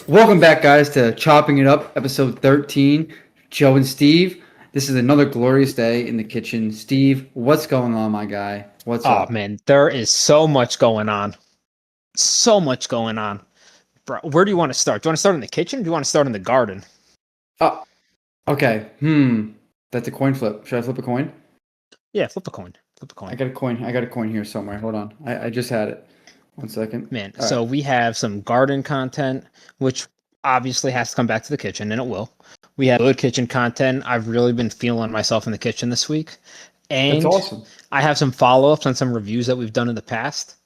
Welcome back, guys, to Chopping It Up, episode 13. Joe and Steve. This is another glorious day in the kitchen. Steve, what's going on, my guy? What's Oh up? man, there is so much going on. So much going on. Bro, where do you want to start? Do you want to start in the kitchen? Or do you want to start in the garden? Oh, okay. That's a coin flip. Should I flip a coin? Yeah, flip a coin. Flip a I coin. got a coin. I got a coin here somewhere. Hold on. I just had it. 1 second. Man, All right. so we have some garden content, which obviously has to come back to the kitchen, and it will. We have good kitchen content. I've really been feeling myself in the kitchen this week. That's And awesome. I have some follow-ups on some reviews that we've done in the past.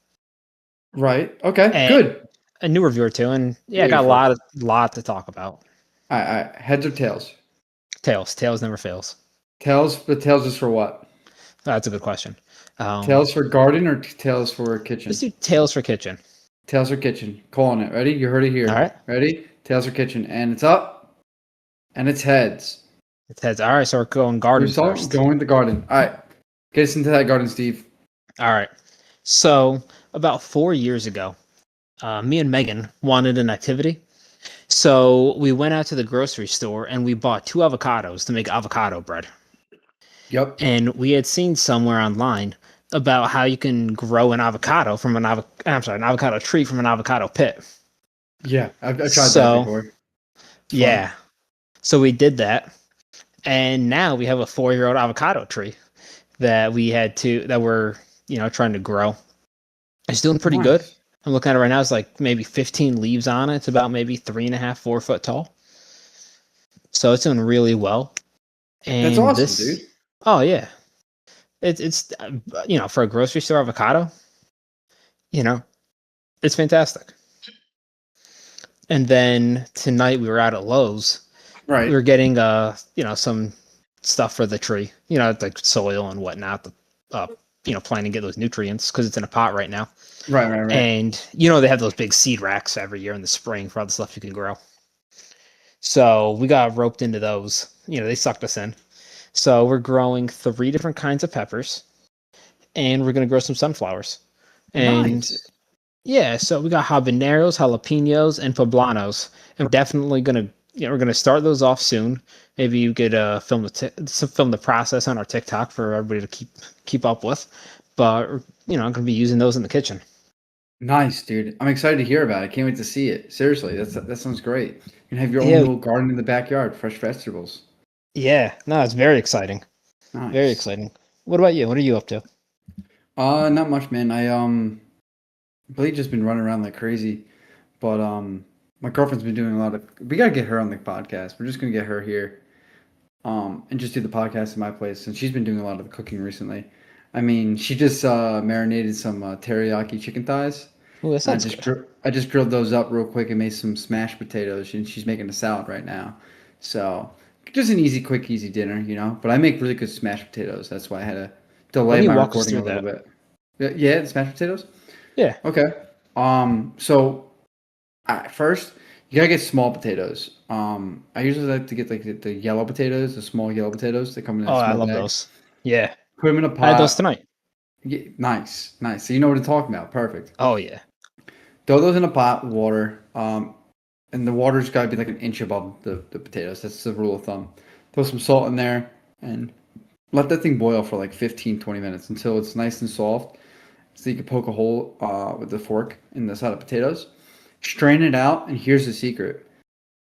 Right. Okay. And Good. a new review or two. And yeah, I Yeah, you got a first. lot to talk about. All right. All right. Heads or tails? Tails. Tails never fails. Tails, but tails is for what? That's a good question. Tails for garden or tails for Let's kitchen? do tails for kitchen. Tails or kitchen. Calling it. Ready? You heard it All here. right. Ready? Tails or kitchen. And it's up. And it's heads. It says, all right, so we're going garden Who's all first. going to the garden? All right. Get us into that garden, Steve. All right. So about 4 years ago, me and Megan wanted an activity. So we went out to the grocery store and we bought 2 avocados to make avocado bread. Yep. And we had seen somewhere online about how you can grow an avocado from an avocado tree from an avocado pit. Yeah. I've tried that So before. It's fun. yeah, so we did that, and now we have a 4-year-old avocado tree that we're trying to grow. It's doing pretty good. Nice. I'm looking at it right now. It's like maybe 15 leaves on it. It's about maybe 3.5, 4 foot tall. So it's doing really well. That's And awesome, this, dude. oh yeah, it's for a grocery store avocado, you know, it's fantastic. And then tonight we were out at Lowe's. We Right. were getting some stuff for the tree, like soil and whatnot. Planting to get those nutrients because it's in a pot right now. Right, right, right. And they have those big seed racks every year in the spring for all the stuff you can grow. So we got roped into those. They sucked us in. So we're growing 3 different kinds of peppers, and we're gonna grow some sunflowers. And Nice. yeah, so we got habaneros, jalapenos, and poblanos, and we're definitely gonna we're gonna start those off soon. Maybe you could film the process on our TikTok for everybody to keep up with. But I'm gonna be using those in the kitchen. Nice, dude. I'm excited to hear about it. Can't wait to see it. Seriously, that sounds great. You can have your own Yeah, little garden in the backyard, fresh vegetables. yeah. No, it's very exciting. Very Nice. exciting. What about you? What are you up to? Not much, man. I really just been running around like crazy. But my girlfriend's been doing a lot of. We gotta get her on the podcast. We're just gonna get her here, and just do the podcast in my place. And she's been doing a lot of the cooking recently. I mean, she just marinated some teriyaki chicken thighs, Oh, that and sounds good. I just grilled those up real quick and made some smashed potatoes. And she's making a salad right now, so just an easy, quick, easy dinner, you know. But I make really good smashed potatoes. That's why I had to Why delay don't you my walk us recording a through little that? bit. Yeah, the smashed potatoes. Yeah. Okay. So first, you gotta get small potatoes. I usually like to get like the yellow potatoes, the small yellow potatoes. They come in Oh, that I small love bag. those. Yeah. Put them in a I had those pot. tonight. Yeah, nice, nice. So you know what I'm talking about. Perfect. Oh yeah. Throw those in a pot, with water. And the water's gotta be like an inch above the potatoes. That's the rule of thumb. Throw some salt in there and let that thing boil for like 15, 20 minutes until it's nice and soft. So you can poke a hole with the fork in the side of potatoes. Strain it out, and here's the secret.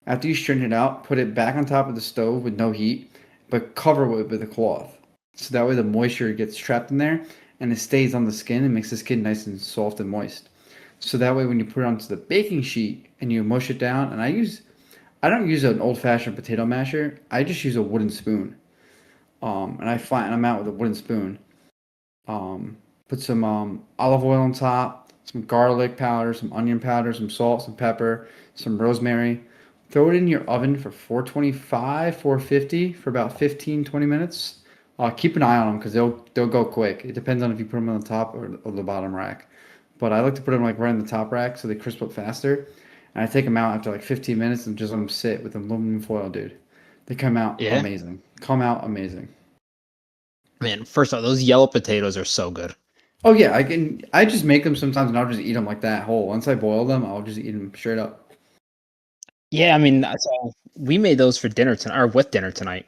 After you strain it out, put it back on top of the stove with no heat, but cover it with a cloth. So that way the moisture gets trapped in there and it stays on the skin and makes the skin nice and soft and moist. So that way when you put it onto the baking sheet and you mush it down, and I don't use an old fashioned potato masher. I just use a wooden spoon. And I flatten them out with a wooden spoon. Put some olive oil on top, some garlic powder, some onion powder, some salt, some pepper, some rosemary. Throw it in your oven for 425, 450 for about 15, 20 minutes. Keep an eye on them because they'll go quick. It depends on if you put them on the top or the bottom rack. But I like to put them like right on the top rack so they crisp up faster. And I take them out after like 15 minutes and just let them sit with aluminum foil, dude. They come out Yeah. amazing. Come out amazing. Man, first of all, those yellow potatoes are so good. Oh yeah, I can. I just make them sometimes, and I'll just eat them like that whole. Once I boil them, I'll just eat them straight up. Yeah, I mean, so we made those for dinner tonight, or with dinner tonight,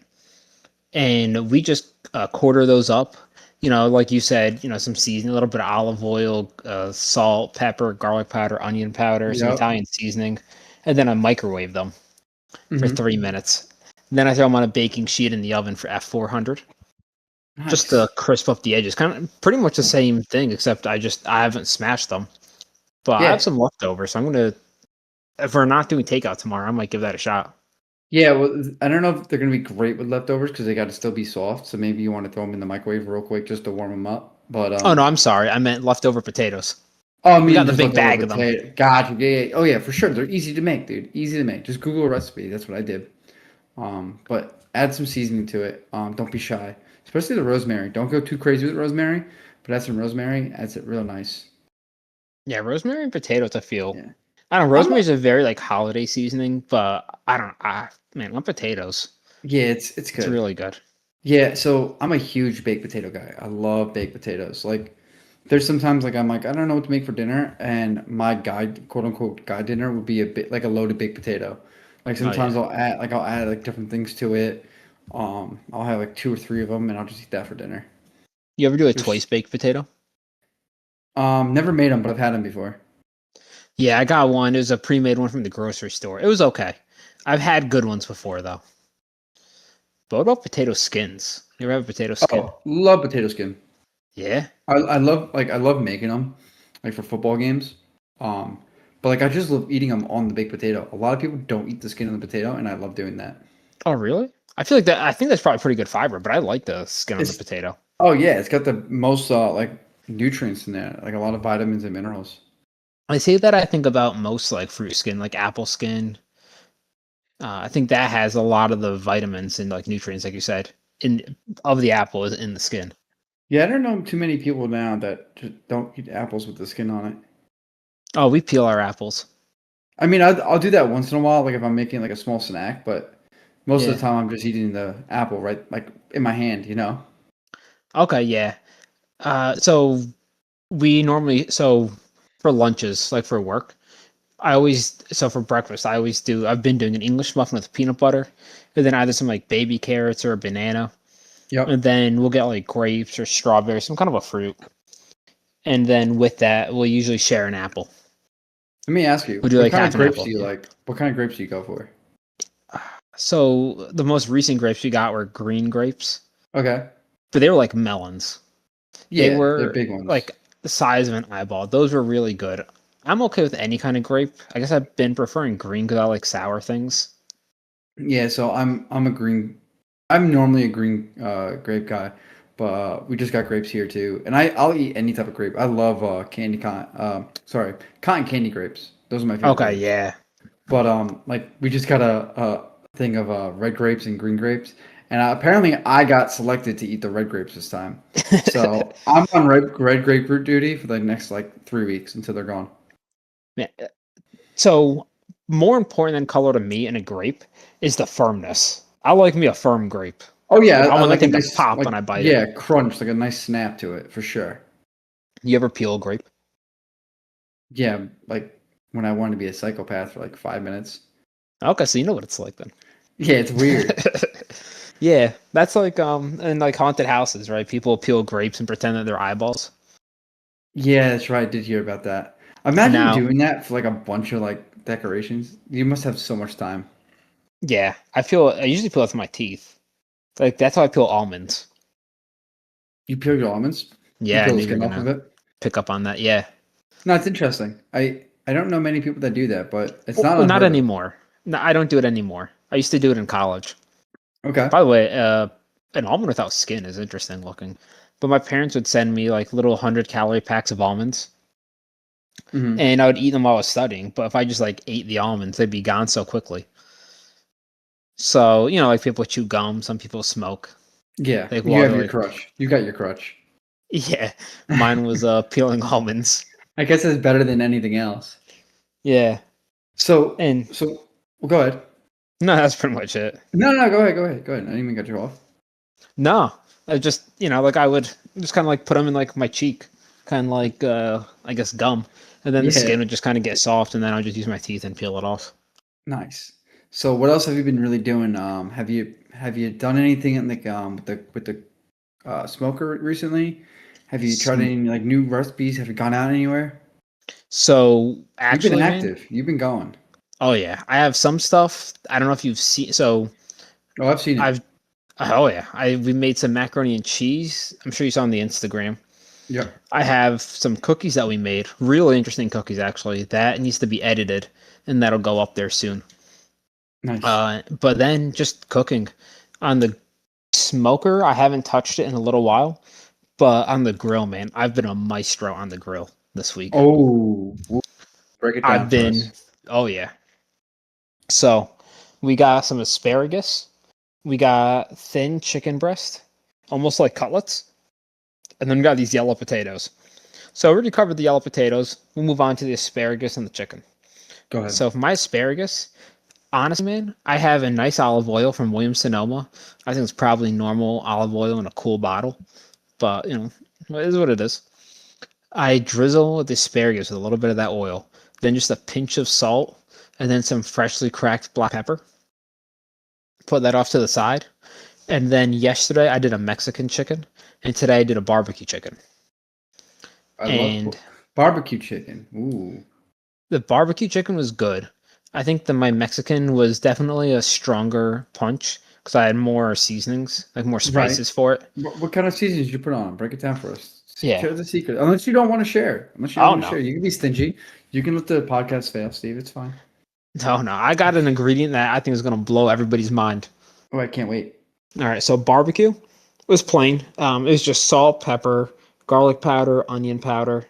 and we just quarter those up. Like you said, some seasoning, a little bit of olive oil, salt, pepper, garlic powder, onion powder, some Yep. Italian seasoning, and then I microwave them for Hmm. 3 minutes. Then I throw them on a baking sheet in the oven for F400, just to Nice. crisp up the edges. Kind of pretty much the same thing, except I haven't smashed them. But I have Yeah. some leftovers, so I'm gonna if we're not doing takeout tomorrow, I might give that a shot. Yeah, well, I don't know if they're gonna be great with leftovers because they got to still be soft. So maybe you want to throw them in the microwave real quick just to warm them up. But Oh no, I'm sorry. I meant leftover potatoes. oh, I We mean got the just big leftover bag of them. potato. Gotcha. Yeah, yeah. Oh yeah, for sure. They're easy to make, dude. Easy to make. Just Google a recipe. That's what I did. But add some seasoning to it. Don't be shy, especially the rosemary. Don't go too crazy with rosemary, but add some rosemary. Adds it real nice. Yeah, rosemary and potatoes. I feel. Yeah. I don't know. I'm Rosemary a, is a very like holiday seasoning, but I don't. Man, on potatoes, yeah, it's it's good. really good. Yeah, so I'm a huge baked potato guy. I love baked potatoes. Like there's sometimes like I'm like I don't know what to make for dinner, and my guide, quote unquote, guide dinner would be a bit like a loaded baked potato. Like Oh yeah. sometimes I'll add like different things to it. I'll have like two or three of them, and I'll just eat that for dinner. You ever do a twice There's baked potato? never made them, but I've had them before. Yeah, I got one. It was a pre-made one from the grocery store. It was okay. I've had good ones before though. But what about potato skins? You ever have a potato skin? Oh, love potato skin. Yeah. I love making them, like for football games. Um, but like I just love eating them on the baked potato. A lot of people don't eat the skin on the potato, and I love doing that. Oh really? I feel like that. I think that's probably pretty good fiber, but I like the skin on the It's potato. oh yeah, it's got the most like nutrients in there, like a lot of vitamins and minerals. I say that I think about most like fruit skin, like apple skin. I think that has a lot of the vitamins and like nutrients, like you said, in of the apple is in the skin. Yeah, I don't know too many people now that just don't eat apples with the skin on it. Oh, we peel our apples. I mean, I'll do that once in a while, like if I'm making like a small snack, but most of Yeah. the time I'm just eating the apple right like in my hand, you know? Okay. Yeah. So we normally for lunches, like for work, for breakfast I always do. I've been doing an English muffin with peanut butter, and then either some like baby carrots or a banana, and Yep. then we'll get like grapes or strawberries, some kind of a fruit, and then with that we'll usually share an apple. Let me ask you, We'll do what like kind half of an grapes do apple. you Yeah. like? What kind of grapes do you go for? So the most recent grapes we got were green grapes, Okay. but they were like melons. They Yeah, they're were big ones. like the size of an eyeball. Those were really good. I'm okay with any kind of grape. I guess I've been preferring green because I like sour things. Yeah, so I'm a green. I'm normally a green grape guy, but we just got grapes here too, and I'll eat any type of grape. I love sorry, cotton candy grapes. Those are my favorite Okay, grapes. yeah. But like we just got a thing of red grapes and green grapes, and apparently I got selected to eat the red grapes this time. So I'm on red grapefruit duty for the next like 3 weeks until they're gone. Yeah. So more important than color to me in a grape is the firmness. I like me a firm grape. Oh yeah, Like I I want that like a thing to nice pop like when I bite it. yeah crunch, like a nice snap to it for sure. You ever peel a grape? Yeah, like when I wanted to be a psychopath for like 5 minutes. Okay, so you know what it's like then. Yeah, it's weird. Yeah, that's like in like haunted houses, right? People peel grapes and pretend that they're eyeballs. Yeah, that's right. I did hear about that. Imagine Now, doing that for like a bunch of like decorations. You must have so much time. yeah, I usually peel it with my teeth. Like that's how I peel almonds. You peel your almonds. You Yeah, I peel the knew you were skin off of gonna it. pick up on that. Yeah. No, it's interesting. I don't know many people that do that, but it's Well, not not unheard of. anymore. No, I don't do it anymore. I used to do it in college. Okay. By the way, an almond without skin is interesting looking. But my parents would send me like little 100-calorie packs of almonds, Hmm. and I would eat them while I was studying. But if I just like ate the almonds, they'd be gone so quickly. So like people chew gum, some people smoke. Yeah, Like you while have they're your like, crutch. You got your crutch. yeah, mine was peeling almonds. I guess it's better than anything else. Yeah, So, and so, well, go ahead. no, that's pretty much it. No, no, go ahead, go ahead, go ahead. I didn't even cut you off. No, I just like I would just kind of like put them in like my cheek, kind of like I guess gum, and then the Yeah, skin would just kind of get soft, and then I'd just use my teeth and peel it off. Nice. So what else have you been really doing? Have you done anything in with the smoker recently? Have you tried any like new recipes? Have you gone out anywhere? So You've been actually, man, active. You've been going. oh yeah, I have some stuff. I don't know if you've seen. So Oh, I've seen it. I've oh yeah, I we made some macaroni and cheese. I'm sure you saw on the Instagram. Yep. I have some cookies that we made. Really interesting cookies, actually. That needs to be edited, and that'll go up there soon. Nice. But then just cooking on the smoker. I haven't touched it in a little while, but on the grill, man, I've been a maestro on the grill this week. Oh, break it down I've for been, us. oh yeah. So we got some asparagus. We got thin chicken breast, almost like cutlets. And then we got these yellow potatoes. So we already covered the yellow potatoes. We'll move on to the asparagus and the chicken. Go ahead. So for my asparagus, honestly, man, I have a nice olive oil from Williams Sonoma. I think it's probably normal olive oil in a cool bottle, but it is what it is. I drizzle the asparagus with a little bit of that oil, then just a pinch of salt, and then some freshly cracked black pepper. Put that off to the side. And then yesterday I did a Mexican chicken, and today I did a barbecue chicken. I love And barbecue chicken. Ooh. the barbecue chicken was good. I think that my Mexican was definitely a stronger punch because I had more seasonings, like more Right. spices for it. What kind of seasons did you put on? Break it down for us. Yeah. Share the secret. Unless you don't want to share. Unless you don't Oh want to no. share. You can be stingy. You can let the podcast fail, Steve. It's fine. No, no. I got an ingredient that I think is gonna blow everybody's mind. Oh, I can't wait. All right, so barbecue was plain. It was just salt, pepper, garlic powder, onion powder,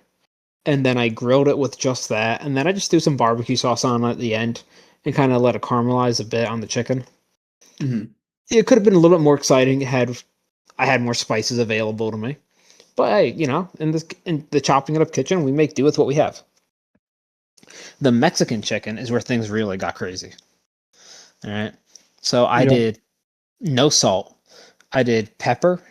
and then I grilled it with just that, and then I just threw some barbecue sauce on at the end and kind of let it caramelize a bit on the chicken. Hmm. It could have been a little bit more exciting had I had more spices available to me, but hey, in the chopping it up kitchen, we make do with what we have. The Mexican chicken is where things really got crazy. All right, so I Yep. did no salt. I did pepper.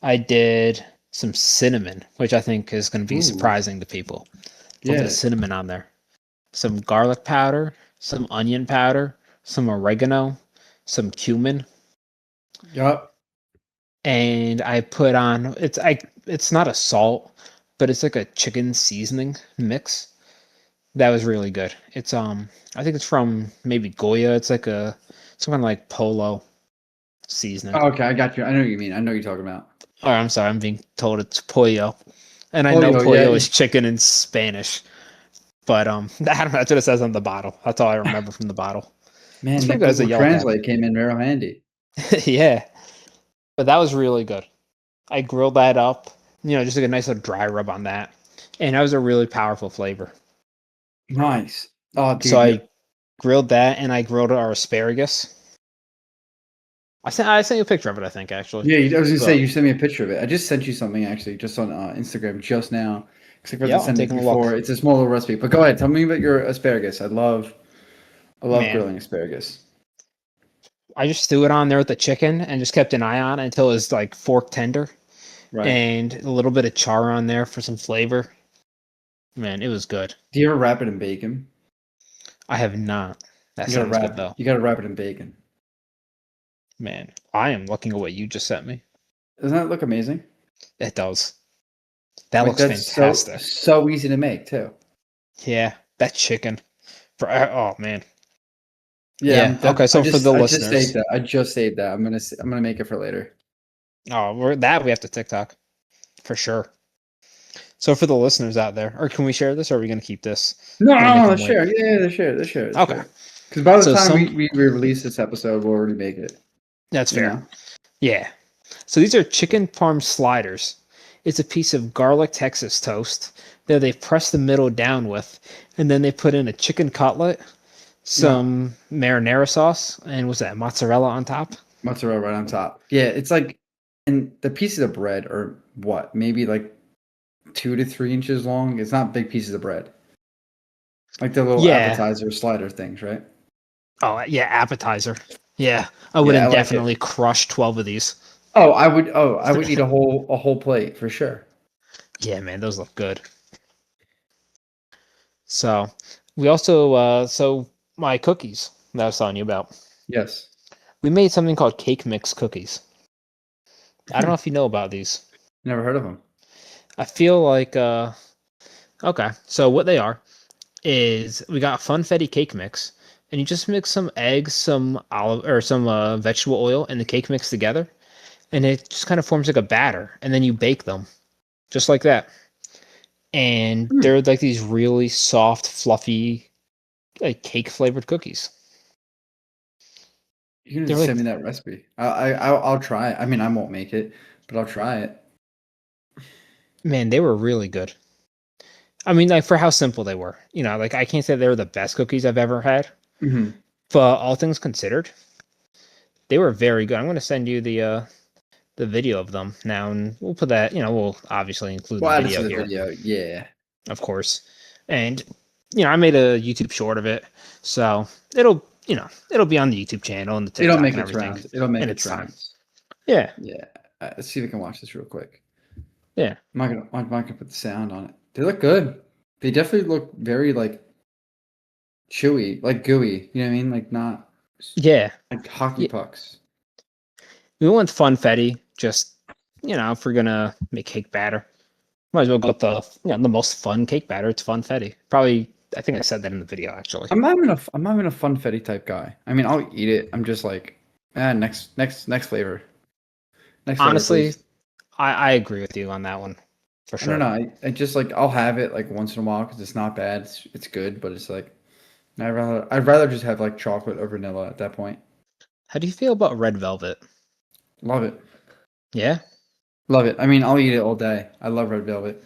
I did some cinnamon, which I think is going to be Ooh. surprising to people. A little bit of Yeah. cinnamon on there. Some garlic powder, some onion powder, some oregano, some cumin, Yup. and I put on it's not a salt, but it's like a chicken seasoning mix. That was really good. It's I think it's from maybe Goya. It's like a some kind of like polo seasoning. Oh, okay, I got you. I know what you mean. I know what you're talking about. Or I'm sorry, I'm being told it's pollo. And I know Pollo, yeah. pollo is chicken in Spanish. But I don't know, that's what it says on the bottle. That's all I remember from the bottle. It's Man, pretty that good as a Google yellow cap. Translate came in real handy. Yeah. But that was really good. I grilled that up, just like a nice little dry rub on that. And that was a really powerful flavor. Nice. Oh, So dude, I grilled that and I grilled our asparagus. I sent you a picture of it, I think, actually. yeah. I was gonna say But you sent me a picture of it. I just sent you something actually, just on Instagram just now. Because I forgot yeah, to I'm send it taking a look. before. It's a small little recipe. But go ahead, tell me about your asparagus. I love Man, grilling asparagus. I just threw it on there with the chicken and just kept an eye on it until it was like fork tender Right. and a little bit of char on there for some flavor. Man, it was good. Do you ever wrap it in bacon? I have not. That You gotta sounds good wrap it. though. You gotta wrap it in bacon. Man, I am looking at what you just sent me. Doesn't that look amazing? It does. That Like looks that's so fantastic. so easy to make too. Yeah, that chicken. Oh man. Yeah, Yeah. Okay. I So for just the I just saved listeners, that. I just saved that. I'm gonna make it for later. we have to TikTok for sure. So for the listeners out there, or can we share this, or are we gonna keep this? No, Gonna no, make no, them let's wait. share. Yeah, let's share. Let's share. Let's Okay. share. Because by the So time some we release this episode, we'll already make it. that's You fair. know. Yeah. So these are chicken parm sliders. It's a piece of garlic Texas toast that they press the middle down with, and then they put in a chicken cutlet, Yeah. some marinara sauce, and what's that, mozzarella on top? Mozzarella right on top. Yeah, it's like, and the pieces of bread are what? Maybe like 2 to 3 inches long. It's not big pieces of bread. Like the little Yeah. appetizer slider things, right? Oh, yeah, appetizer. Yeah. I would Yeah, I like indefinitely it. crush 12 of these. Oh, I would. Oh, I would eat a whole plate for sure. Yeah, man, those look good. So we also, my cookies that I was telling you about. Yes. We made something called cake mix cookies. I don't know if you know about these. Never heard of them. I feel like okay. So what they are is we got funfetti cake mix, and you just mix some eggs, some olive or some vegetable oil, and the cake mix together, and it just kind of forms like a batter, and then you bake them just like that. And Hmm. they're like these really soft, fluffy, like cake flavored cookies. You can They're just like, send me that recipe. I'll try it. I mean, I won't make it, but I'll try it. man, they were really good. I mean, like for how simple they were. Like I can't say they were the best cookies I've ever had, Hmm. but all things considered, they were very good. I'm going to send you the video of them now, and we'll put that. We'll obviously include the We'll add it to video the here, video. Yeah. of course. And I made a YouTube short of it, so it'll be on the YouTube channel and the It'll TikTok make and its everything, rounds. It'll make and its it's fine. rounds. Yeah, Yeah. Let's see if we can watch this real quick. yeah, I'm not gonna put the sound on it. They look good. They definitely look very like chewy, like gooey. You know what I mean? Like not yeah, like hockey yeah. pucks. We went funfetti. Just if we're gonna make cake batter, might as well go with the most fun cake batter. It's funfetti. Probably, I think I said that in the video actually. I'm not even a funfetti type guy. I mean, I'll eat it. I'm just like, next flavor, next flavor, Honestly, please. I agree with you on that one for I don't sure. know. I just like I'll have it like once in a while because it's not bad. It's good, but it's like I'd rather just have like chocolate or vanilla at that point. How do you feel about red velvet? Love it, Yeah, love it. I mean, I'll eat it all day. I love red velvet.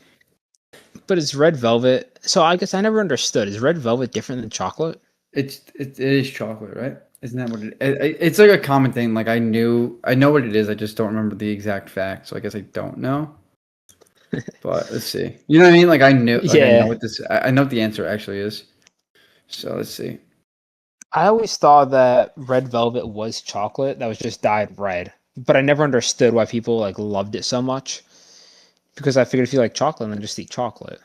but is red velvet? So I guess I never understood. Is red velvet different than chocolate? It is chocolate, right? Isn't that what it's like a common thing. Like I know what it is. I just don't remember the exact fact. So I guess I don't know. But let's see. You know what I mean? Like I know Yeah, what this. I know what the answer actually is. So let's see. I always thought that red velvet was chocolate that was just dyed red, but I never understood why people like loved it so much. Because I figured if you like chocolate, then just eat chocolate.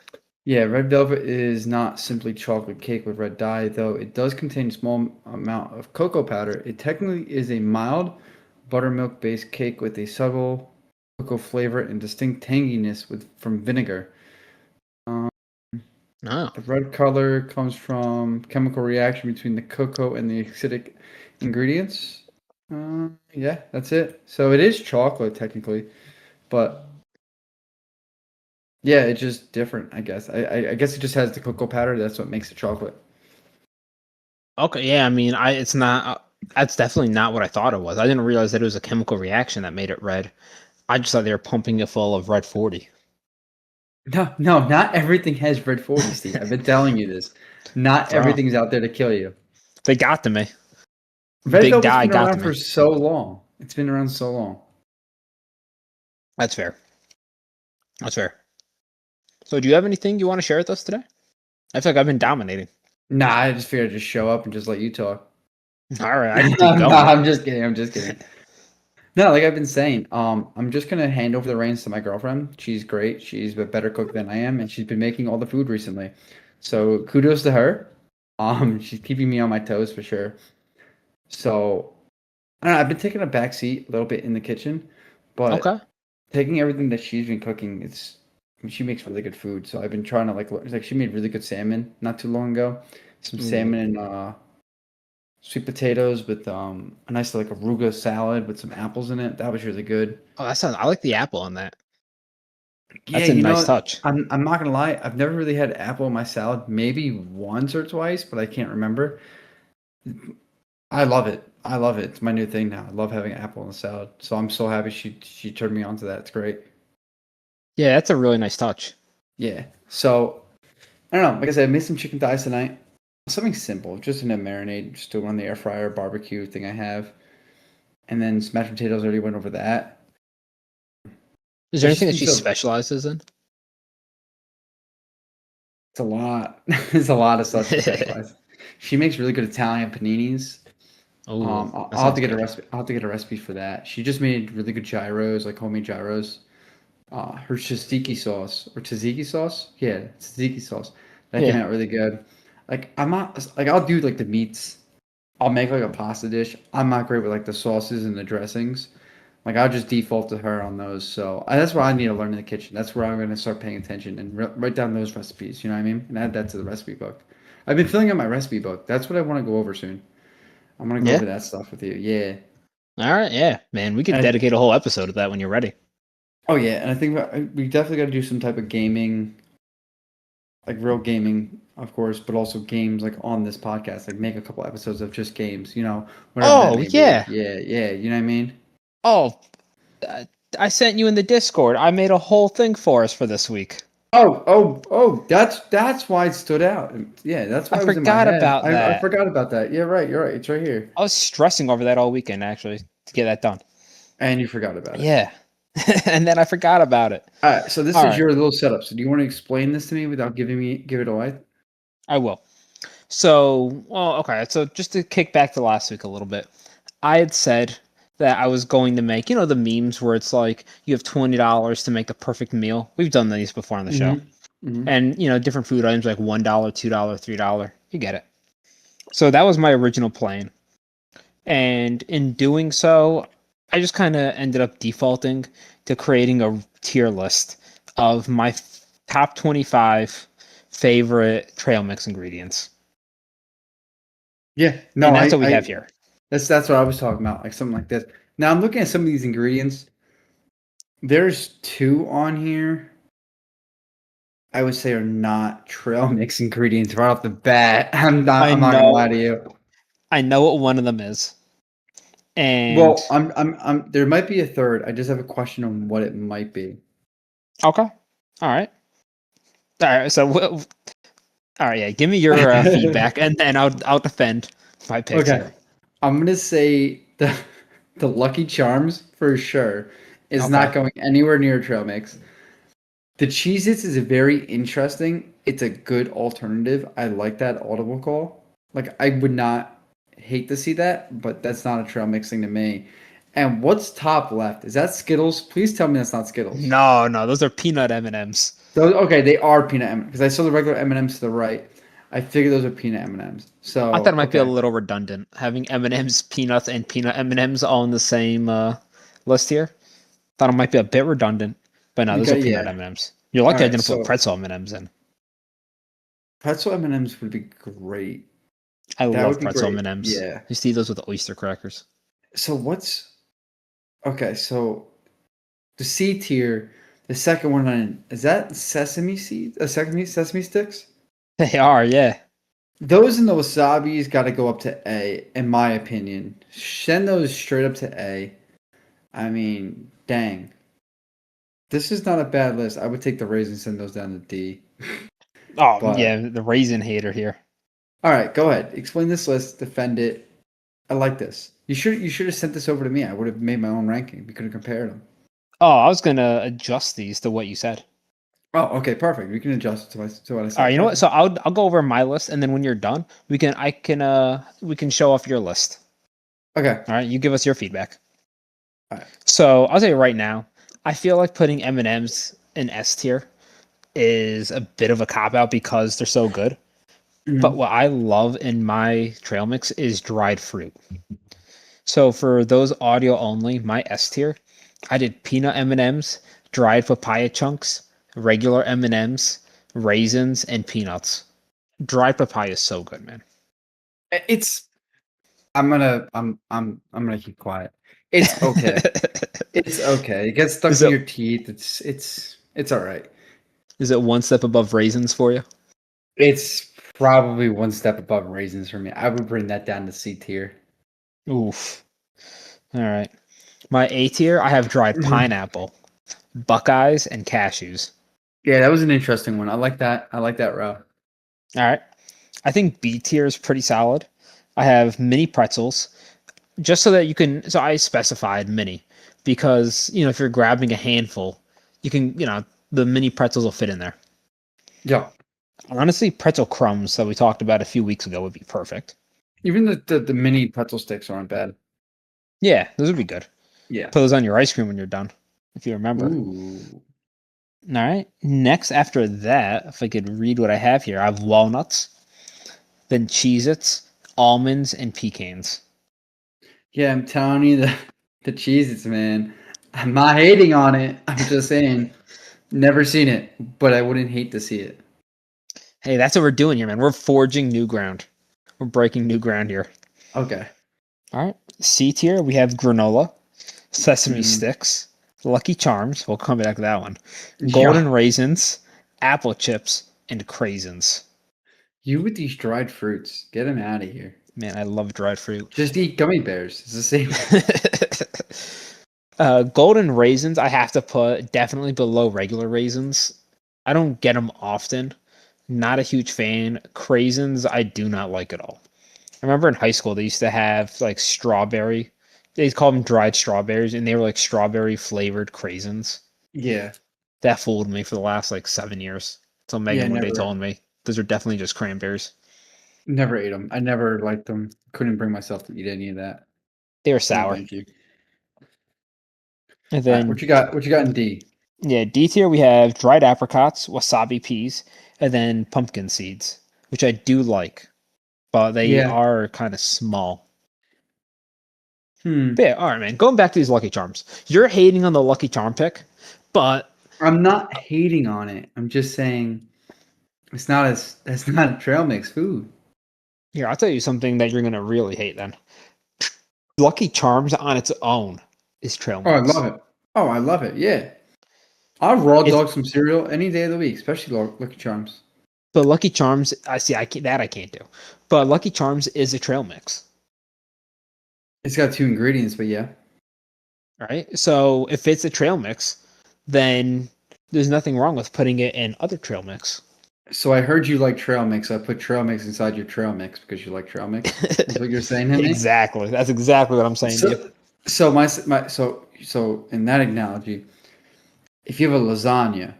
Yeah, red velvet is not simply chocolate cake with red dye, though it does contain a small amount of cocoa powder. It technically is a mild buttermilk-based cake with a subtle cocoa flavor and distinct tanginess from vinegar. Um, Oh, the red color comes from chemical reaction between the cocoa and the acidic ingredients. Yeah, that's it. So it is chocolate technically, but yeah, it's just different, I guess. I guess it just has the cocoa powder. That's what makes it chocolate. okay. Yeah, I mean, it's not. That's definitely not what I thought it was. I didn't realize that it was a chemical reaction that made it red. I just thought they were pumping it full of red 40. No, no, not everything has red 40, Steve. I've been telling you this. Not Bro, everything's out there to kill you. they got to me. Red Big Velvet's die been got to around me. for so long. It's been around so long. That's fair. That's fair. So, do you have anything you want to share with us today? I feel like I've been dominating. Nah, I just figured I'd just show up and just let you talk. All right, I can keep Nah, going. I'm just kidding. I'm just kidding. No, like I've been saying, I'm just gonna hand over the reins to my girlfriend. She's great. She's a better cook than I am, and she's been making all the food recently. So kudos to her. She's keeping me on my toes for sure. So I don't know, I've been taking a back seat a little bit in the kitchen, Okay. but taking everything that she's been cooking, she makes really good food. So I've been trying to like she made really good salmon not too long ago. Some salmon Ooh. and sweet potatoes with a nice like arugula salad with some apples in it. That was really good. Oh, that sounds. I like the apple on that. Yeah, That's a nice touch. I'm not gonna lie, I've never really had apple in my salad, maybe once or twice, but I can't remember. I love it. I love it. It's my new thing now. I love having apple in the salad. So I'm so happy she turned me on to that. It's great. Yeah, that's a really nice touch. Yeah. So I don't know. Like I said, I made some chicken thighs tonight. Something simple, just in a marinade, just to run the air fryer barbecue thing I have. And then smashed potatoes, already went over that. Is there It's anything just that been she so specializes in? it's a lot. It's a lot of stuff she specializes. She makes really good Italian paninis. Oh, that I'll have to sounds get a good. recipe. I'll have to get a recipe for that. She just made really good gyros, like homemade gyros. Her tzatziki sauce or tzatziki sauce, yeah, tzatziki sauce. That came Yeah. out really good. Like I'm not like I'll do like the meats. I'll make like a pasta dish. I'm not great with like the sauces and the dressings. Like I'll just default to her on those. So that's why I need to learn in the kitchen. That's where I'm going to start paying attention and write down those recipes. You know what I mean? And add that to the recipe book. I've been filling out my recipe book. That's what I want to go over soon. I'm going to go Yeah. over that stuff with you. Yeah. All right. Yeah, man. We could And dedicate a whole episode to that when you're ready. oh yeah, and I think we definitely got to do some type of gaming, like real gaming, of course, but also games like on this podcast. Like make a couple episodes of just games. You know, whatever that Oh may be. yeah. Yeah, yeah. You know what I mean? Oh, uh, I sent you in the Discord. I made a whole thing for us for this week. Oh! That's why it stood out. Yeah, that's I why it was in my forgot head. about I that. forgot about that. Yeah, right. You're right. It's right here. I was stressing over that all weekend actually to get that done. And you forgot about it. Yeah. And then I forgot about it. All right. So this All is right, your little setup. So do you want to explain this to me without give it away? I will. So, well, okay. So just to kick back to last week a little bit, I had said that I was going to make, the memes where it's like you have $20 to make the perfect meal. We've done these before on the show. Mm-hmm. Mm-hmm. And, different food items like $1, $2, $3. You get it. So that was my original plan. And in doing so, I just kind of ended up defaulting to creating a tier list of my top 25 favorite trail mix ingredients. Yeah. No, And that's what we have here. that's what I was talking about, like something like this. Now I'm looking at some of these ingredients. There's two on here I would say are not trail mix ingredients right off the bat. I I'm not gonna lie know to you. I know what one of them is. And Well, there might be a third. I just have a question on what it might be. okay. All right. All right. So all right, yeah, give me your feedback and then I'll defend my picks Okay. here. I'm gonna say the Lucky Charms for sure is Okay. not going anywhere near trail mix. The Cheez-Its is very interesting. It's a good alternative. I like that audible call. Like I would not hate to see that, but that's not a trail mixing to me. And what's top left? Is that Skittles? Please tell me that's not Skittles. No, those are peanut M&Ms. Those okay, they are peanut M because I saw the regular M&Ms to the right. I figured those are peanut M&Ms. I thought it So might be a okay, little redundant having M&Ms, peanuts, and peanut M&Ms all in the same list here. Thought it might be a bit redundant, but no, those are okay, peanut yeah. M&Ms. You're All lucky I right, didn't put so pretzel M&Ms in. pretzel M&Ms would be great. I That love would be pretzel great. M&Ms. Yeah. You see those with oyster crackers. So what's okay? So the C tier, the second one on is that sesame seeds? Sesame sticks? They are, yeah. Those and the wasabi's got to go up to A, in my opinion. Send those straight up to A. I mean, dang. This is not a bad list. I would take the raisins and send those down to D. Oh, But yeah, the raisin hater here. all right, go ahead. Explain this list. Defend it. I like this. You should have sent this over to me. I would have made my own ranking. We could have compared them. Oh, I was gonna adjust these to what you said. Oh, okay, perfect. We can adjust to what I All right, said. you know what? Perfect. So I'll go over my list, and then when you're done, we can show off your list. Okay. All right, you give us your feedback. All right. So I'll tell you right now, I feel like putting M and M's in S tier is a bit of a cop out because they're so good. But Mhm. what I love in my trail mix is dried fruit. So for those audio only, my S tier, I did peanut M and M's, dried papaya chunks, regular M and M's, raisins, and peanuts. Dried papaya is so good, man. It's I'm gonna keep quiet. It's okay. It's okay. It gets stuck Is in it your teeth. It's all right. is it one step above raisins for you? It's probably one step above raisins for me. I would bring that down to C tier. Oof. All right. My A tier, I have dried Mhm. pineapple, Buckeyes, and cashews. Yeah, that was an interesting one. I like that. I like that route. All right. I think B tier is pretty solid. I have mini pretzels, just so that you can. So I specified mini because, if you're grabbing a handful, you can, the mini pretzels will fit in there. Yeah. Honestly, pretzel crumbs that we talked about a few weeks ago would be perfect. Even the mini pretzel sticks aren't bad. Yeah, those would be good. Yeah. Put those on your ice cream when you're done, if you remember. Ooh. All right. Next, after that, if I could read what I have here, I have walnuts, then Cheez-Its, almonds, and pecans. Yeah, I'm telling you the Cheez-Its, man. I'm not hating on it. I'm just saying, never seen it, but I wouldn't hate to see it. Hey, that's what we're doing here, man. We're forging new ground. We're breaking new ground here. Okay. All right. C tier, we have granola, sesame Mm. sticks, Lucky Charms. We'll come back to that one. Yeah. Golden raisins, apple chips, and craisins. You with these dried fruits. Get them out of here. Man, I love dried fruit. Just eat gummy bears. It's the same. Golden raisins, I have to put definitely below regular raisins. I don't get them often. Not a huge fan. Craisins, I do not like at all. I remember in high school they used to have like strawberry. They called them dried strawberries, and they were like strawberry flavored craisins. Yeah. That fooled me for the last like 7 years. Until Yeah, Megan one day told me those are definitely just cranberries. never ate them. I never liked them. Couldn't bring myself to eat any of that. They were No, sour. thank you. And All right, then what you got? What you got in D? yeah, D tier we have dried apricots, wasabi peas, and then pumpkin seeds, which I do like, but they Yeah. are kind of small. Hmm. But yeah, all right, man. Going back to these Lucky Charms, you're hating on the Lucky Charm pick, but I'm not hating on it. I'm just saying it's not as that's not a trail mix food. here I'll tell you something that you're gonna really hate. Then Lucky Charms on its own is trail Oh, I mix. love it. Oh, I love it. Yeah. I'll raw It's dog some cereal any day of the week, especially Lucky Charms. but Lucky Charms. I see. I can't do. But Lucky Charms is a trail mix, It's got two ingredients, but yeah. right? So if it's a trail mix, then there's nothing wrong with putting it in other trail mix. So I heard you like trail mix. I put trail mix inside your trail mix because you like trail mix. Is what you're saying to me? Exactly. That's exactly what I'm saying to you. So so in that analogy, if you have a lasagna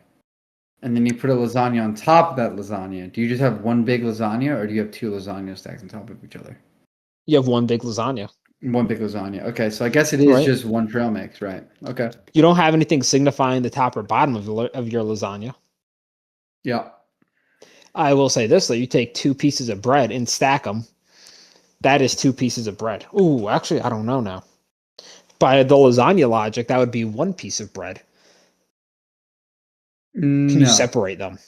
and then you put a lasagna on top of that lasagna, do you just have one big lasagna or do you have two lasagnas stacked on top of each other? You have one big lasagna, One big lasagna. Okay, so I guess it is right? just one trail mix, right? Okay. You don't have anything signifying the top or bottom of your lasagna. Yeah. I will say this though: you take two pieces of bread and stack them. That is two pieces of bread. Ooh, actually, I don't know now. By the lasagna logic, that would be one piece of bread. Can you No. separate them?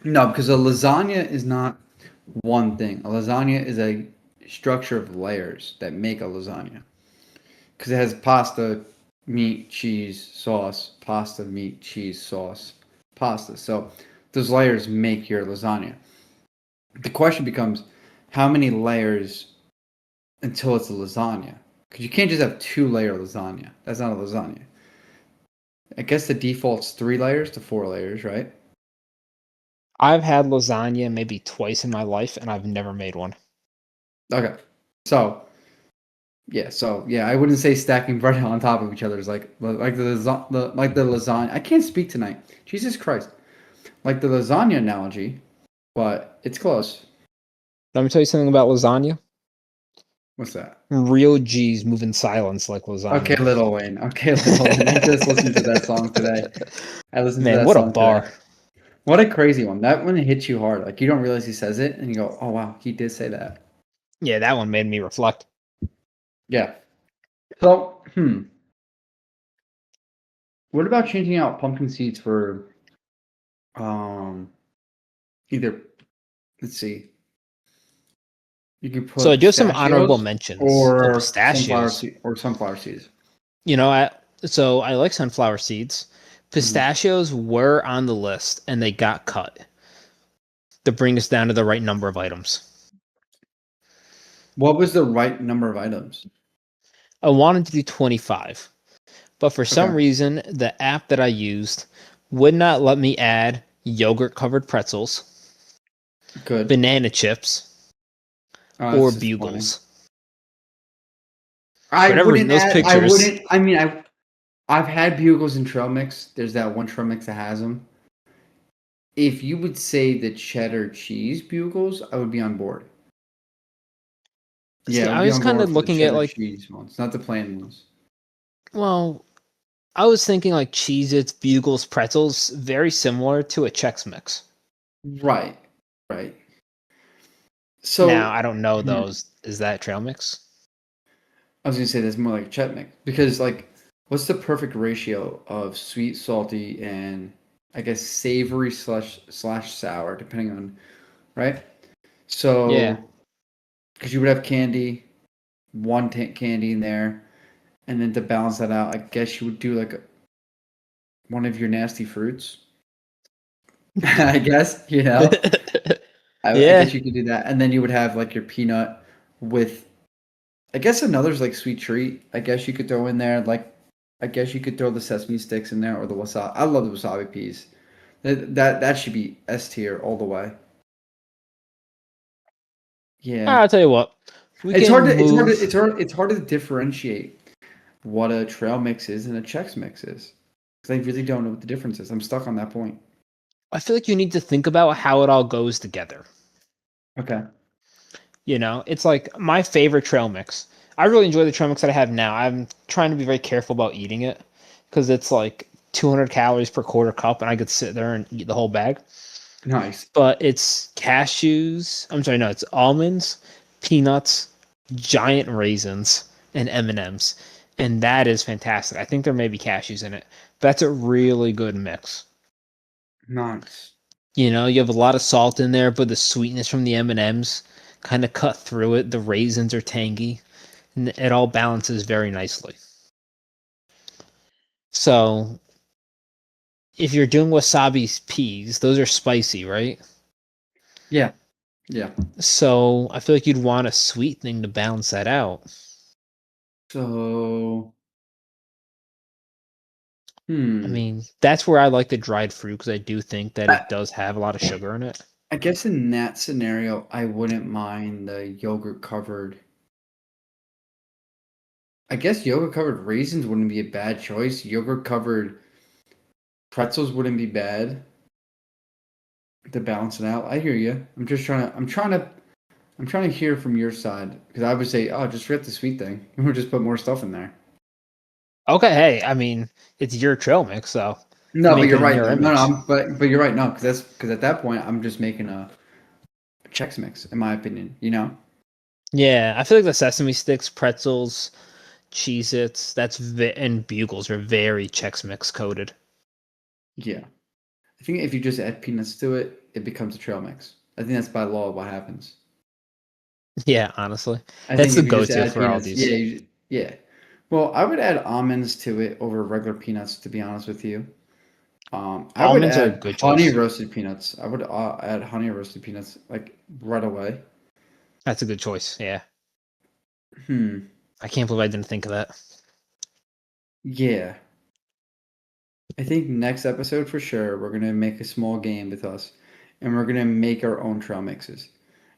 No, because a lasagna is not one thing. A lasagna is a structure of layers that make a lasagna. Because it has pasta, meat, cheese, sauce, pasta, meat, cheese, sauce, pasta. So those layers make your lasagna. The question becomes how many layers until it's a lasagna? Because you can't just have two-layer lasagna. That's not a lasagna. I guess the default's 3 layers to 4 layers, right? I've had lasagna maybe twice in my life, and I've never made one. Okay. So yeah, I wouldn't say stacking bread on top of each other is like the lasagna. I can't speak tonight. Jesus Christ. Like the lasagna analogy, but it's close. Let me tell you something about lasagna. What's that? Real G's move in silence like Okay, lasagna. Little Wayne. Okay, Little Wayne. I just listened to that song today. I listened to Man, that what a song today. bar. What a crazy one. That one hits you hard. Like you don't realize he says it, and you go, "Oh wow, he did say that." Yeah, that one made me reflect. Yeah. So, what about changing out pumpkin seeds for either? Let's see. You could So I put do have some honorable pistachios mentions. Oh, or pistachios. sunflower seeds. You know, so I like sunflower seeds. Mhm. Pistachios were on the list and they got cut to bring us down to the right number of items. What was the right number of items? I wanted to do 25, but for some Okay, reason, the app that I used would not let me add yogurt covered pretzels, good. banana chips, That's or disappointing. bugles. I For whatever reason, wouldn't those add. I pictures, wouldn't. I mean, I've had bugles and trail mix. There's that one trail mix that has them. If you would say the cheddar cheese bugles, I would be on board. see, Yeah, I would I be was on kind board of for the looking at cheddar like, cheese ones, not the plain ones. well, I was thinking like Cheez Its, Bugles, pretzels, very similar to a Chex Mix. Right, right. Now, So I don't know hmm, those. Is that trail mix? I was gonna say that's more like a chet mix because like, what's the perfect ratio of sweet, salty, and I guess savory slash sour, depending on right. Yeah. So because you would have candy, one candy in there, and then to balance that out, I guess you would do like one of your nasty fruits. I guess I Yeah. guess you could do that, and then you would have like your peanut with. I guess another's like sweet treat. I guess you could throw in there like. I guess you could throw the sesame sticks in there or the wasabi. I love the wasabi peas. That should be S tier all the way. Yeah, I'll tell you what. We it's can hard to it's hard to move. it's hard to differentiate what a trail mix is and a Chex mix is because I really don't know what the difference is. I'm stuck on that point. I feel like you need to think about how it all goes together. Okay. It's like my favorite trail mix. I really enjoy the trail mix that I have now. I'm trying to be very careful about eating it because it's like 200 calories per quarter cup, and I could sit there and eat the whole bag. Nice. But it's cashews. I'm sorry, no, it's almonds, peanuts, giant raisins, and M&Ms, and that is fantastic. I think there may be cashews in it. That's a really good mix. Nice. You have a lot of salt in there, but the sweetness from the M&Ms kind of cut through it. The raisins are tangy, and it all balances very nicely. So, if you're doing wasabi peas, those are spicy, right? Yeah. Yeah. So, I feel like you'd want a sweet thing to balance that out. So, I hmm. mean, that's where I like the dried fruit because I do think that I, it does have a lot of sugar in it. I guess in that scenario, I wouldn't mind the yogurt covered. I guess yogurt covered raisins wouldn't be a bad choice. Yogurt covered pretzels wouldn't be bad to balance it out. I hear you. I'm trying to hear from your side because I would say, oh, just forget the sweet thing. We'll just put more stuff in there. Okay, hey, I mean, it's your trail mix, so No, but make you're it in right your though. No, no, image. but you're right. No, because at that point I'm just making a Chex mix, in my opinion. You know? Yeah, I feel like the sesame sticks, pretzels, Cheez Its, and Bugles are very Chex Mix coated. Yeah. I think if you just add peanuts to it, it becomes a trail mix. I think that's by law what happens. Yeah, honestly. I That's think the if you just go-to add for all peanuts, these. yeah. Well, I would add almonds to it over regular peanuts, to be honest with you. I would Almonds are a add good honey choice. roasted peanuts. I would add honey roasted peanuts like right away. That's a good choice. Yeah. Hmm. I can't believe I didn't think of that. Yeah. I think next episode for sure, we're gonna make a small game with us, and we're gonna make our own trail mixes.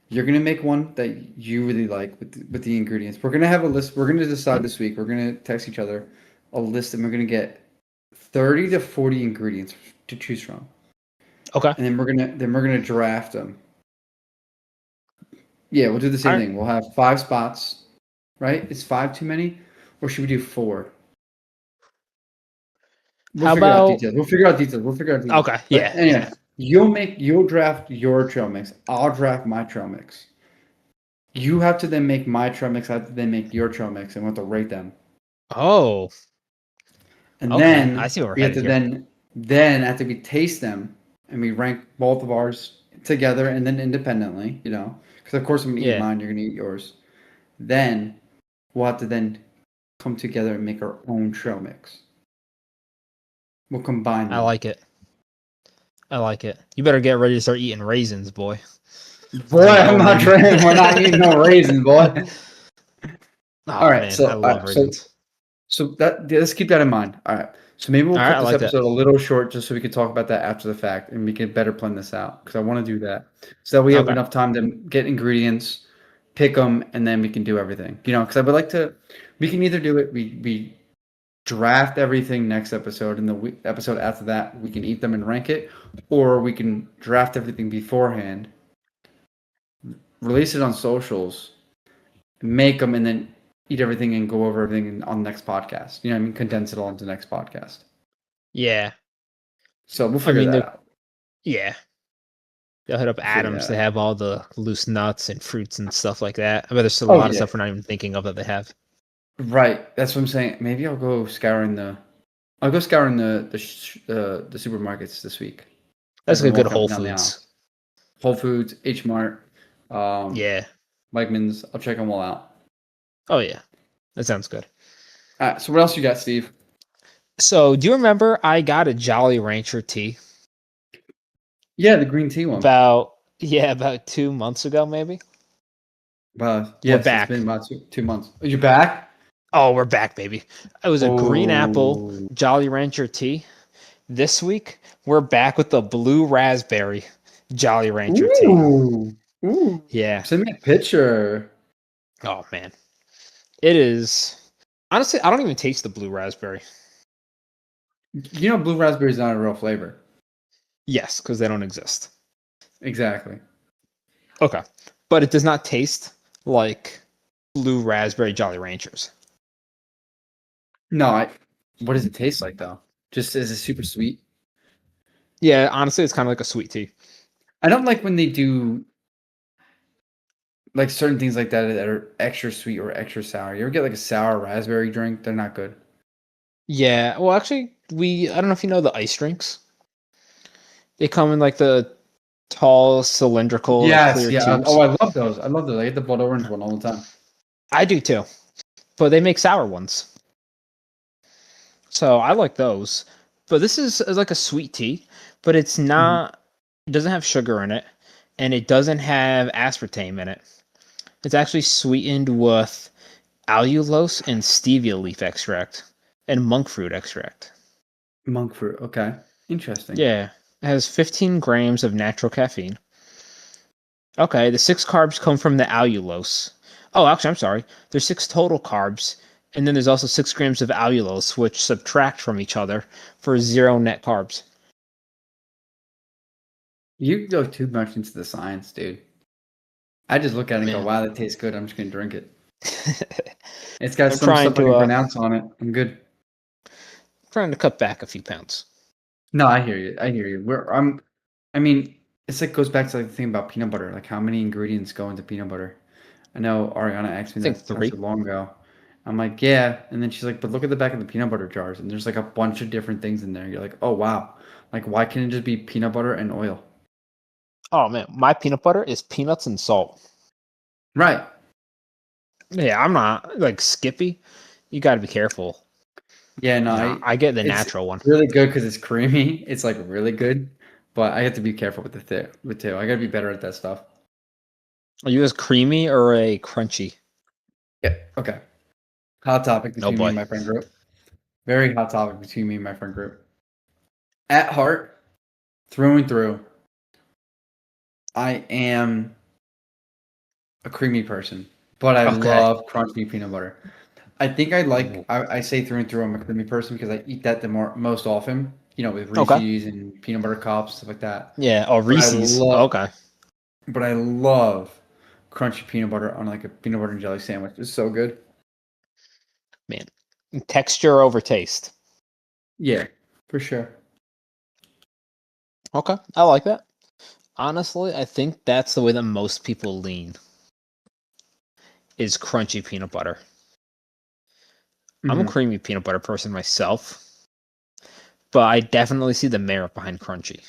You're gonna make one that you really like with the ingredients. We're gonna have a list. We're gonna decide this week. We're gonna text each other a list, and we're gonna get 30 to 40 ingredients to choose from, Okay. and then we're gonna draft them. Yeah, we'll do the All same right. thing. We'll have 5 spots, right? Is 5 too many, or should we do 4? We'll How figure out about details. We'll figure out details. We'll figure out details. okay, But yeah, yeah. anyway, you'll draft your trail mix. I'll draft my trail mix. You have to then make my trail mix. I have to then make your trail mix, and we have to rate them. Oh, And okay. I then see where we're we have headed to here. then after we taste them and we rank both of ours together and then independently, because of course I'm gonna eat Yeah, mine, you're gonna eat yours. Then we'll have to then come together and make our own trail mix. We'll combine I them. like it. I like it. You better get ready to start eating raisins, boy. Boy, I I'm know not when. trying. We're not eating no raisins, boy. All Oh right, man, I so love raisins. let's keep that in mind. All right, so maybe we'll All right, cut I this like that. episode a little short just so we can talk about that after the fact and we can better plan this out because I want to do that so that we have Okay. enough time to get ingredients, pick them, and then we can do everything. Because I would like to. We can either do it. We draft everything next episode, and the episode after that we can eat them and rank it, or we can draft everything beforehand, release it on socials, make them, and then eat everything and go over everything on the next podcast. You know what I mean? Condense it all into the next podcast. Yeah. So we'll I figure mean, that out. yeah. They'll hit up So Adams. They yeah. have all the loose nuts and fruits and stuff like that. I bet there's still a Oh lot of yeah. stuff we're not even thinking of that they have. Right. That's what I'm saying. Maybe I'll go scouring the. I'll go scouring the supermarkets this week. That's As a I'm good walking up and Whole down the Foods. aisle. Whole Foods, H Mart, um, Yeah. Wegmans. I'll check them all out. Oh yeah. That sounds good. All right. So what else you got, Steve? So do you remember I got a Jolly Rancher tea Yeah, the green tea one. about 2 months ago maybe? We're Yes, it's back. been about two months. Are you back? Oh, we're back, baby. It was a green apple Oh. Jolly Rancher tea. This week, we're back with the blue raspberry Jolly Rancher tea. Ooh. Ooh. Yeah. Send me a picture. Oh man. It is honestly, I don't even taste the blue raspberry. You know, blue raspberry is not a real flavor. Yes, because they don't exist. Exactly. Okay. But it does not taste like blue raspberry Jolly Ranchers. No, what does it taste like though? Just is it super sweet? Yeah, honestly, it's kind of like a sweet tea. I don't like when they do like certain things like that are extra sweet or extra sour. You ever get like a sour raspberry drink? They're not good. Yeah, well, actually, I don't know if you know the ice drinks. They come in like the tall, cylindrical, like Yes, clear yeah. Oh, tubes. I love those. I love those. I get the blood orange one all the time. I do too, but they make sour ones. So I like those. But this is like a sweet tea, but it's Mhm. not, it doesn't have sugar in it, and it doesn't have aspartame in it. It's actually sweetened with allulose and stevia leaf extract and monk fruit extract. Monk fruit. Okay. Interesting. Yeah, it has 15 grams of natural caffeine. Okay, the six carbs come from the allulose. Oh, actually, I'm sorry. There's six total carbs, and then there's also 6 grams of allulose, which subtract from each other for zero net carbs. You go too much into the science, dude. I just look at it and go, Man, wow, that tastes good. I'm just gonna drink it. It's got I'm some trying stuff I to can pronounce on it. I'm good. cut back a few pounds. No, I hear you. I hear you. I mean, it's like goes back to like the thing about peanut butter. Like how many ingredients go into peanut butter? I know Ariana asked I me think that not three. too long ago. I'm like, yeah, and then she's like, but look at the back of the peanut butter jars, and there's like a bunch of different things in there. You're like, oh wow, like why can't it just be peanut butter and oil? Oh man, my peanut butter is peanuts and salt. Right. Yeah, I'm not like Skippy. You got to be careful. Yeah, no, No, I get the it's natural one. really good because it's creamy. It's like really good, but I have to be careful with with too. I gotta be better at that stuff. Are you as creamy or a crunchy? Yeah. Okay. Hot topic Oh between me boy. and my friend group. Very hot topic between me and my friend group. At heart, through and through, I am a creamy person, but I Okay. love crunchy peanut butter. I think Ooh. I say through and through I'm a creamy person because I eat that the most often, with Okay. Reese's and peanut butter cups, stuff like that. Yeah. Oh, But I Reese's. love Okay. but I love crunchy peanut butter on like a peanut butter and jelly sandwich. It's so good. Man. Texture over taste. Yeah, for sure. Okay. I like that. Honestly, I think that's the way that most people lean is crunchy peanut butter. I'm a Hmm. creamy peanut butter person myself, but I definitely see the merit behind crunchy.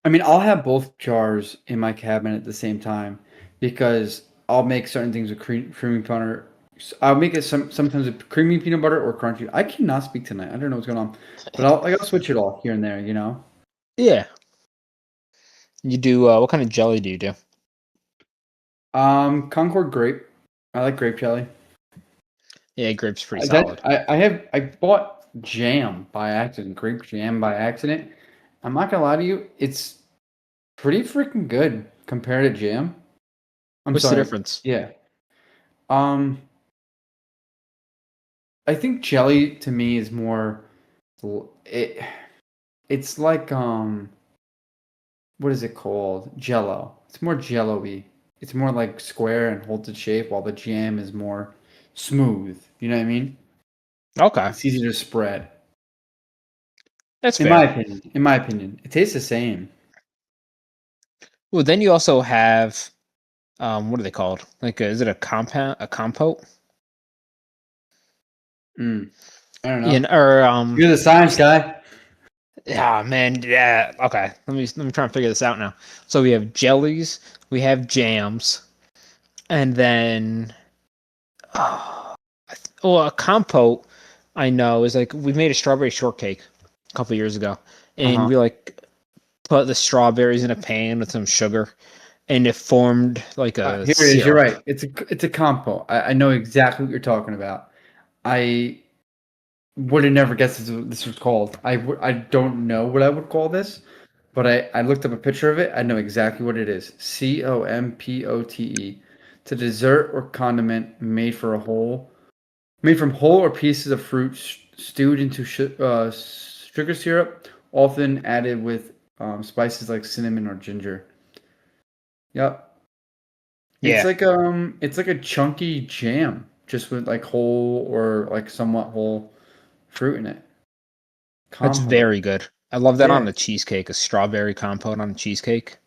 I mean, I'll have both jars in my cabinet at the same time because I'll make certain things with creamy butter. I'll make it sometimes with creamy peanut butter or crunchy. I cannot speak tonight. I don't know what's going on, but I'll switch it off here and there. Yeah. You do what kind of jelly do you do? Concord grape. I like grape jelly. Yeah, grape's pretty solid. I bought jam by accident, grape jam by accident. I'm not gonna lie to you, it's pretty freaking good compared to jam. I'm What's the sorry. difference? Yeah. Um, I think jelly to me is more it it's like what is it called? Jello. It's more jello-y. It's more like square and holds its shape while the jam is more smooth. You know what I mean? Okay. It's easier to spread. That's In my fair. opinion. In my opinion. It tastes the same. Well, then you also have what are they called? Like, is it a compote? I don't Yeah, know. or You're the science guy. yeah, man, yeah. Okay, let me try and figure this out now. So we have jellies, we have jams, and then well, a compote I know is like we made a strawberry shortcake a couple years ago, and Uh-huh. we like put the strawberries in a pan with some sugar, and it formed like a Here it is. You're syrup. right. It's a compo. I know exactly what you're talking about. I would have never guessed this was called. I don't know what I would call this, but I looked up a picture of it. I know exactly what it is. COMPOTE. It's a dessert or condiment made from whole or pieces of fruit stewed into sugar syrup, often added with spices like cinnamon or ginger. Yep. Yeah, It's like a chunky jam, just with like whole or like somewhat whole fruit in it. that's Compote. very good. I love that on Yeah. the cheesecake, a strawberry compote on a cheesecake.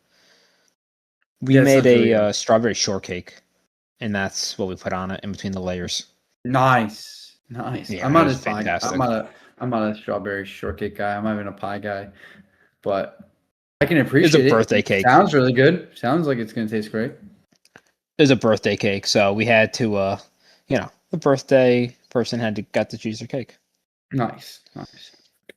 We Yeah, it made sounds really a good. strawberry shortcake, and that's what we put on it in between the layers. Nice. Nice. Yeah, it was fantastic. I'm not a strawberry shortcake guy. I'm not even a pie guy. But I can It's a appreciate it. birthday It cake. sounds really good. Sounds like it's gonna taste great. It was a birthday cake, so we had to, the birthday person had to got to choose their cake. Nice. Nice.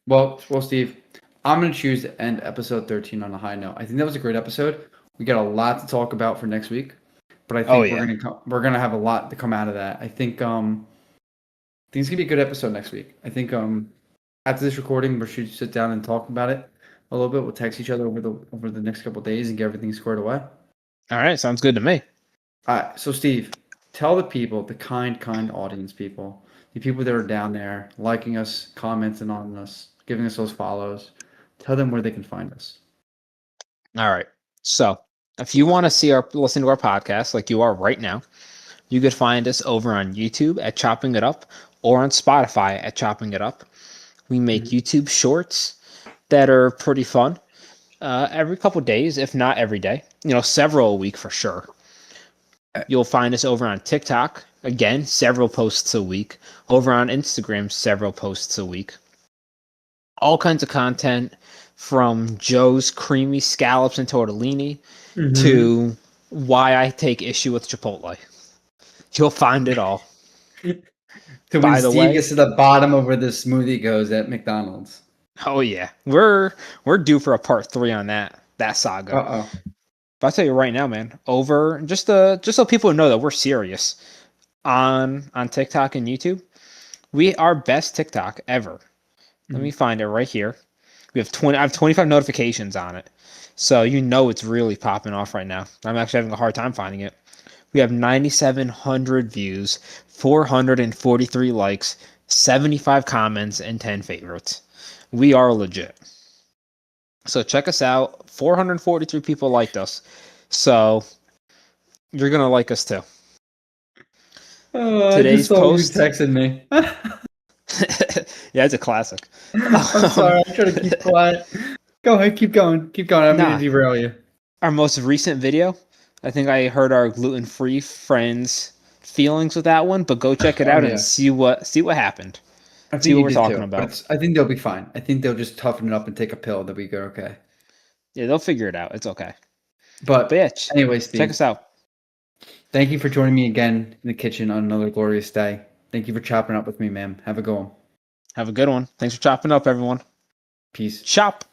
Well, Steve, I'm gonna choose to end episode 13 on a high note. I think that was a great episode. We got a lot to talk about for next week, but I Oh think yeah. we're gonna have a lot to come out of that. I think it's gonna be a good episode next week. I think after this recording, we should sit down and talk about it a little bit. We'll text each other over the next couple of days and get everything squared away. All right, sounds good to me. All right, so Steve, tell the people, the kind audience people, the people that are down there liking us, commenting on us, giving us those follows, tell them where they can find us. All right. So, if you want to listen to our podcast like you are right now, you could find us over on YouTube at Chopping It Up or on Spotify at Chopping It Up. We make Mhm. YouTube shorts that are pretty fun every couple days, if not every day. Several a week for sure. You'll find us over on TikTok, again, several posts a week. Over on Instagram, several posts a week. All kinds of content from Joe's creamy scallops and tortellini Mm-hmm. to why I take issue with Chipotle. You'll find it all. So when By the Steve way, gets to the bottom of where the smoothie goes at McDonald's. oh yeah, we're due for a part 3 on that saga. Uh-oh. But I'll tell you right now, man, over just so people know that we're serious on TikTok and YouTube. We our best TikTok ever. Let me Mhm. find it right here. I have 25 notifications on it. So it's really popping off right now. I'm actually having a hard time finding it. We have 9,700 views, 443 likes, 75 comments, and 10 favorites. We are legit. So check us out. 443 people liked us. So you're going to like us too. Oh, I just Today's saw you post. texting me. Yeah, it's a classic. I'm Um, sorry. I try to keep quiet. Go ahead. Keep going. Keep going. I don't mean to nah, derail you. our most recent video. I think I heard our gluten-free friends' feelings with that one, but go check it Oh out and yeah. see what happened. I See think what you we're did talking too. But about. I think they'll be fine. I think they'll just toughen it up and take a pill. They'll be good. Okay. Yeah, they'll figure it out. It's okay. But But yeah, anyway, check Steve, us out. thank you for joining me again in the kitchen on another glorious day. Thank you for chopping up with me, ma'am. Have a good one. Have a good one. Thanks for chopping up, everyone. Peace. Chop.